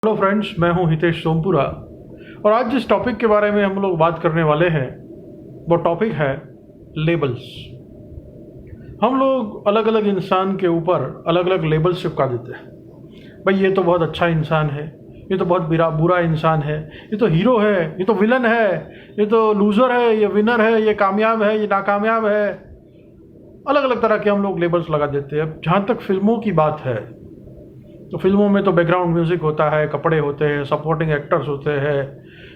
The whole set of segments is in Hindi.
हेलो फ्रेंड्स, मैं हूं हितेश सोमपुरा और आज जिस टॉपिक के बारे में हम लोग बात करने वाले हैं वो टॉपिक है लेबल्स। हम लोग अलग अलग इंसान के ऊपर अलग अलग लेबल्स चिपका देते हैं। भाई ये तो बहुत अच्छा इंसान है, ये तो बहुत बुरा इंसान है, ये तो हीरो है, ये तो विलन है, ये तो लूज़र है, ये विनर है, ये कामयाब है, ये नाकामयाब है। अलग अलग तरह के हम लोग लेबल्स लगा देते हैं। अब जहाँ तक फिल्मों की बात है तो फिल्मों में तो बैकग्राउंड म्यूज़िक होता है, कपड़े होते हैं, सपोर्टिंग एक्टर्स होते हैं,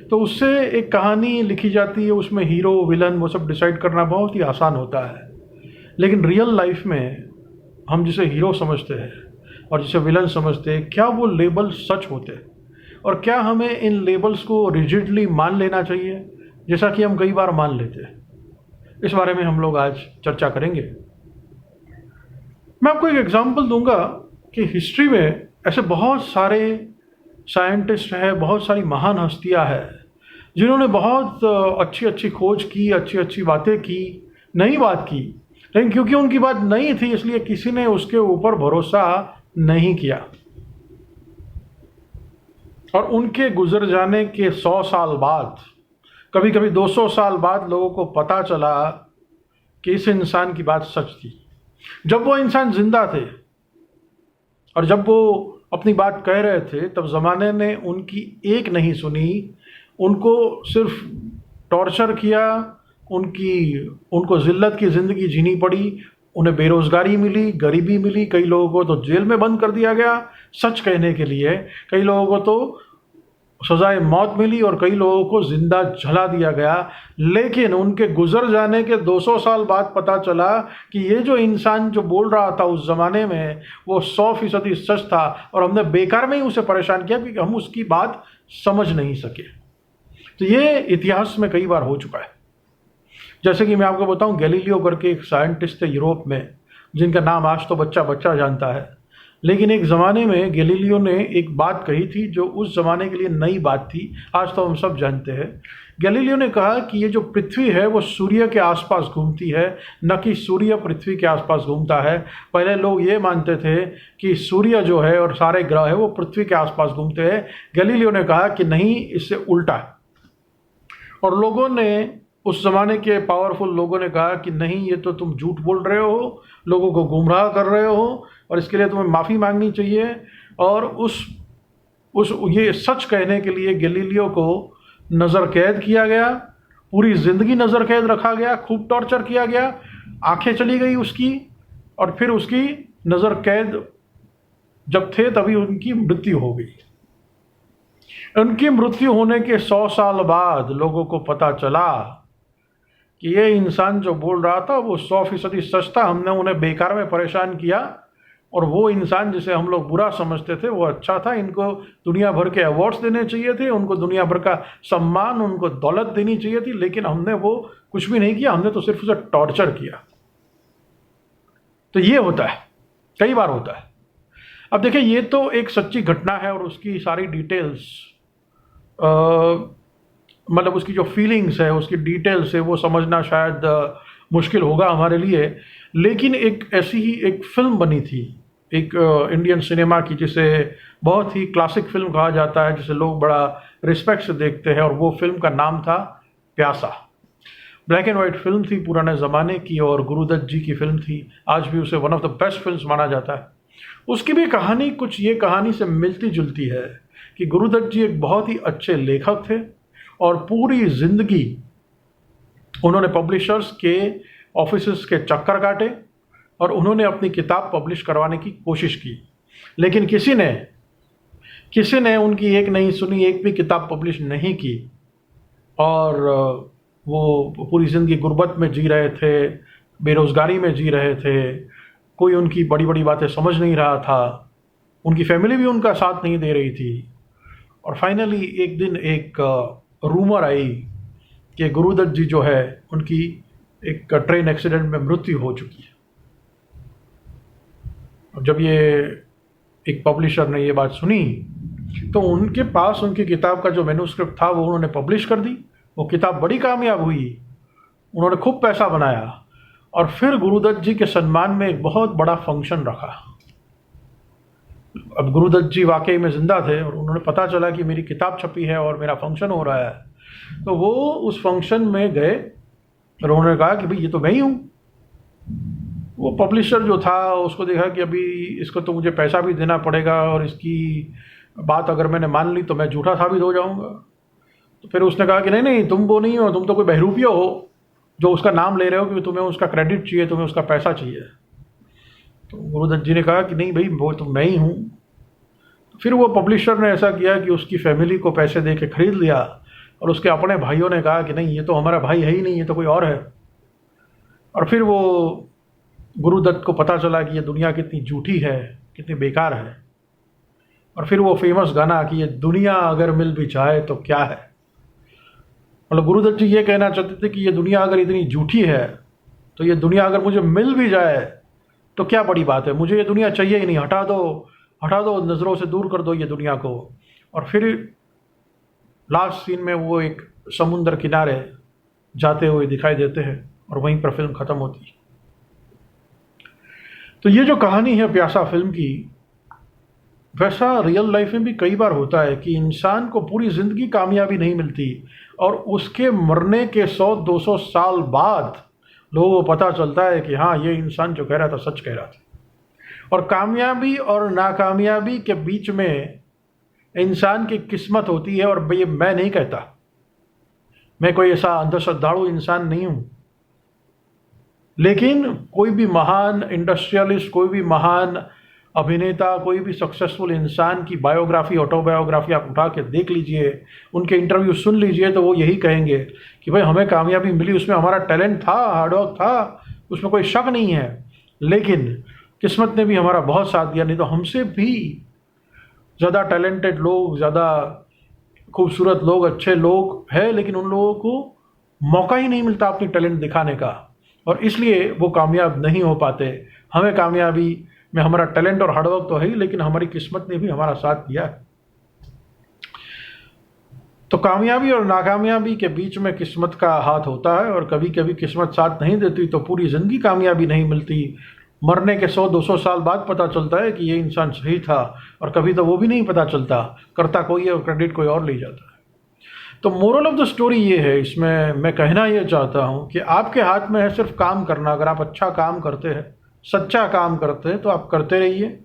तो उससे एक कहानी लिखी जाती है। उसमें हीरो विलन वो सब डिसाइड करना बहुत ही आसान होता है। लेकिन रियल लाइफ में हम जिसे हीरो समझते हैं और जिसे विलन समझते हैं, क्या वो लेबल सच होते हैं? और क्या हमें इन लेबल्स को रिजिडली मान लेना चाहिए जैसा कि हम कई बार मान लेते हैं? इस बारे में हम लोग आज चर्चा करेंगे। मैं आपको एक एग्जांपल दूंगा कि हिस्ट्री में ऐसे बहुत सारे साइंटिस्ट हैं, बहुत सारी महान हस्तियां हैं जिन्होंने बहुत अच्छी अच्छी खोज की, अच्छी अच्छी बातें की, नई बात की, लेकिन क्योंकि उनकी बात नई थी इसलिए किसी ने उसके ऊपर भरोसा नहीं किया। और उनके गुजर जाने के 100 साल बाद, कभी कभी 200 साल बाद लोगों को पता चला कि इस इंसान की बात सच थी। जब वो इंसान जिंदा थे और जब वो अपनी बात कह रहे थे तब ज़माने ने उनकी एक नहीं सुनी, उनको सिर्फ टॉर्चर किया, उनको ज़िल्लत की ज़िंदगी जीनी पड़ी, उन्हें बेरोज़गारी मिली, गरीबी मिली, कई लोगों को तो जेल में बंद कर दिया गया सच कहने के लिए, कई लोगों को तो सजाए मौत मिली और कई लोगों को जिंदा जला दिया गया। लेकिन उनके गुजर जाने के 200 साल बाद पता चला कि ये जो इंसान जो बोल रहा था उस ज़माने में वो 100% सच था और हमने बेकार में ही उसे परेशान किया क्योंकि हम उसकी बात समझ नहीं सके। तो ये इतिहास में कई बार हो चुका है। जैसे कि मैं आपको बताऊं, गैलीलियो करके एक साइंटिस्ट थे यूरोप में जिनका नाम आज तो बच्चा बच्चा जानता है। लेकिन एक ज़माने में गैलीलियो ने एक बात कही थी जो उस ज़माने के लिए नई बात थी, आज तो हम सब जानते हैं। गैलीलियो ने कहा कि ये जो पृथ्वी है वो सूर्य के आसपास घूमती है, न कि सूर्य पृथ्वी के आसपास घूमता है। पहले लोग ये मानते थे कि सूर्य जो है और सारे ग्रह है वो पृथ्वी के आसपास घूमते हैं। गैलीलियो ने कहा कि नहीं, इससे उल्टा है। और लोगों ने, उस ज़माने के पावरफुल लोगों ने कहा कि नहीं, ये तो तुम झूठ बोल रहे हो, लोगों को गुमराह कर रहे हो और इसके लिए तुम्हें माफ़ी मांगनी चाहिए। और ये सच कहने के लिए गैलीलियो को नज़र कैद किया गया, पूरी ज़िंदगी नज़र कैद रखा गया, खूब टॉर्चर किया गया, आंखें चली गई उसकी, और फिर उसकी नज़र कैद जब थे तभी उनकी मृत्यु हो गई। उनकी मृत्यु होने के 100 साल बाद लोगों को पता चला कि ये इंसान जो बोल रहा था वो 100% सच था, हमने उन्हें बेकार में परेशान किया और वो इंसान जिसे हम लोग बुरा समझते थे वो अच्छा था। इनको दुनिया भर के अवार्ड्स देने चाहिए थे, उनको दुनिया भर का सम्मान, उनको दौलत देनी चाहिए थी, लेकिन हमने वो कुछ भी नहीं किया, हमने तो सिर्फ उसे टॉर्चर किया। तो ये होता है, कई बार होता है। अब देखिए, ये तो एक सच्ची घटना है और उसकी सारी डिटेल्स, मतलब उसकी जो फीलिंग्स है, उसकी डिटेल्स है, वो समझना शायद मुश्किल होगा हमारे लिए। लेकिन एक ऐसी ही एक फिल्म बनी थी, एक इंडियन सिनेमा की, जिसे बहुत ही क्लासिक फिल्म कहा जाता है, जिसे लोग बड़ा रिस्पेक्ट से देखते हैं, और वो फिल्म का नाम था प्यासा। ब्लैक एंड वाइट फिल्म थी, पुराने ज़माने की, और गुरुदत्त जी की फिल्म थी। आज भी उसे one of the best films माना जाता है। उसकी भी कहानी कुछ ये कहानी से मिलती जुलती है कि गुरुदत्त जी एक बहुत ही अच्छे लेखक थे और पूरी ज़िंदगी उन्होंने पब्लिशर्स के ऑफिसेस के चक्कर काटे और उन्होंने अपनी किताब पब्लिश करवाने की कोशिश की, लेकिन किसी ने उनकी एक नहीं सुनी, एक भी किताब पब्लिश नहीं की, और वो पूरी ज़िंदगी गुर्बत में जी रहे थे, बेरोज़गारी में जी रहे थे, कोई उनकी बड़ी बड़ी बातें समझ नहीं रहा था, उनकी फैमिली भी उनका साथ नहीं दे रही थी। और फाइनली एक दिन एक रूमर आई कि गुरुदत्त जी जो है उनकी एक ट्रेन एक्सीडेंट में मृत्यु हो चुकी है। और जब ये एक पब्लिशर ने ये बात सुनी तो उनके पास उनकी किताब का जो मैन्युस्क्रिप्ट था वो उन्होंने पब्लिश कर दी। वो किताब बड़ी कामयाब हुई, उन्होंने खूब पैसा बनाया और फिर गुरुदत्त जी के सम्मान में एक बहुत बड़ा फंक्शन रखा। अब गुरुदत्त जी वाकई में ज़िंदा थे और उन्होंने पता चला कि मेरी किताब छपी है और मेरा फंक्शन हो रहा है, तो वो उस फंक्शन में गए और उन्होंने कहा कि भाई ये तो मैं ही हूँ। वो पब्लिशर जो था उसको देखा कि अभी इसको तो मुझे पैसा भी देना पड़ेगा और इसकी बात अगर मैंने मान ली तो मैं झूठा साबित हो जाऊंगा। तो फिर उसने कहा कि नहीं नहीं, तुम वो नहीं हो, तुम तो कोई बहरूपिया हो जो उसका नाम ले रहे हो, क्योंकि तुम्हें उसका क्रेडिट चाहिए, तुम्हें उसका पैसा चाहिए। तो गुरुदत्त जी ने कहा कि नहीं भाई, वो तो मैं ही हूँ। फिर वो पब्लिशर ने ऐसा किया कि उसकी फैमिली को पैसे दे के खरीद लिया और उसके अपने भाइयों ने कहा कि नहीं, ये तो हमारा भाई है ही नहीं, ये तो कोई और है। और फिर वो गुरुदत्त को पता चला कि ये दुनिया कितनी झूठी है, कितनी बेकार है। और फिर वो फेमस गाना कि ये दुनिया अगर मिल भी जाए तो क्या है। मतलब गुरुदत्त जी ये कहना चाहते थे कि ये दुनिया अगर इतनी झूठी है तो ये दुनिया अगर मुझे मिल भी जाए तो क्या बड़ी बात है, मुझे ये दुनिया चाहिए ही नहीं, हटा दो, नज़रों से दूर कर दो ये दुनिया को। और फिर लास्ट सीन में वो एक समुंदर किनारे जाते हुए दिखाई देते हैं और वहीं पर फिल्म ख़त्म होती है। तो ये जो कहानी है प्यासा फिल्म की, वैसा रियल लाइफ में भी कई बार होता है कि इंसान को पूरी ज़िंदगी कामयाबी नहीं मिलती और उसके मरने के 100-200 साल बाद लोगों को पता चलता है कि हाँ, ये इंसान जो कह रहा था सच कह रहा था। और कामयाबी और नाकामयाबी के बीच में इंसान की किस्मत होती है। और ये मैं नहीं कहता, मैं कोई ऐसा अंधश्रद्धालु इंसान नहीं हूँ, लेकिन कोई भी महान इंडस्ट्रियलिस्ट, कोई भी महान अभिनेता, कोई भी सक्सेसफुल इंसान की बायोग्राफी, ऑटोबायोग्राफी आप उठा के देख लीजिए, उनके इंटरव्यू सुन लीजिए, तो वो यही कहेंगे कि भाई हमें कामयाबी मिली, उसमें हमारा टैलेंट था, हार्डवर्क था, उसमें कोई शक नहीं है, लेकिन किस्मत ने भी हमारा बहुत साथ दिया। नहीं तो हमसे भी ज़्यादा टैलेंटेड लोग, ज़्यादा खूबसूरत लोग, अच्छे लोग हैं, लेकिन उन लोगों को मौका ही नहीं मिलता अपनी टैलेंट दिखाने का, और इसलिए वो कामयाब नहीं हो पाते। हमें कामयाबी में हमारा टैलेंट और हार्डवर्क तो है ही, लेकिन हमारी किस्मत ने भी हमारा साथ दिया है। तो कामयाबी और नाकामयाबी के बीच में किस्मत का हाथ होता है, और कभी कभी किस्मत साथ नहीं देती तो पूरी ज़िंदगी कामयाबी नहीं मिलती। मरने के 100-200 साल बाद पता चलता है कि ये इंसान सही था, और कभी तो वो भी नहीं पता चलता, करता कोई है और क्रेडिट कोई और ले जाता है। तो मोरल ऑफ द स्टोरी ये है, इसमें मैं कहना ये चाहता हूँ कि आपके हाथ में है सिर्फ काम करना। अगर आप अच्छा काम करते हैं, सच्चा काम करते हैं, तो आप करते रहिए,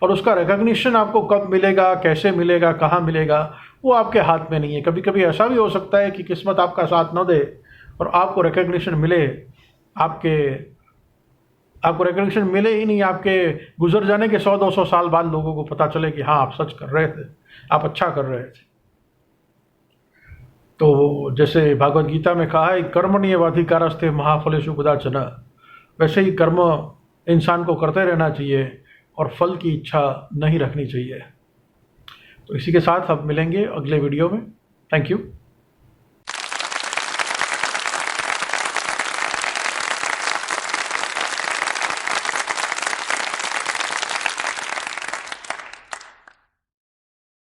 और उसका रिकग्निशन आपको कब मिलेगा, कैसे मिलेगा, कहाँ मिलेगा, वो आपके हाथ में नहीं है। कभी कभी ऐसा भी हो सकता है कि किस्मत आपका साथ न दे और आपको रिकग्निशन मिले, आपको रिकग्निशन मिले ही नहीं, आपके गुजर जाने के 100-200 साल बाद लोगों को पता चले कि हाँ, आप सच कर रहे थे, आप अच्छा कर रहे थे। तो जैसे भागवत गीता में कहा है, कर्मण्येवाधिकारस्ते मा फलेषु कदाचन, वैसे ही कर्म इंसान को करते रहना चाहिए और फल की इच्छा नहीं रखनी चाहिए। तो इसी के साथ अब मिलेंगे अगले वीडियो में। Thank you.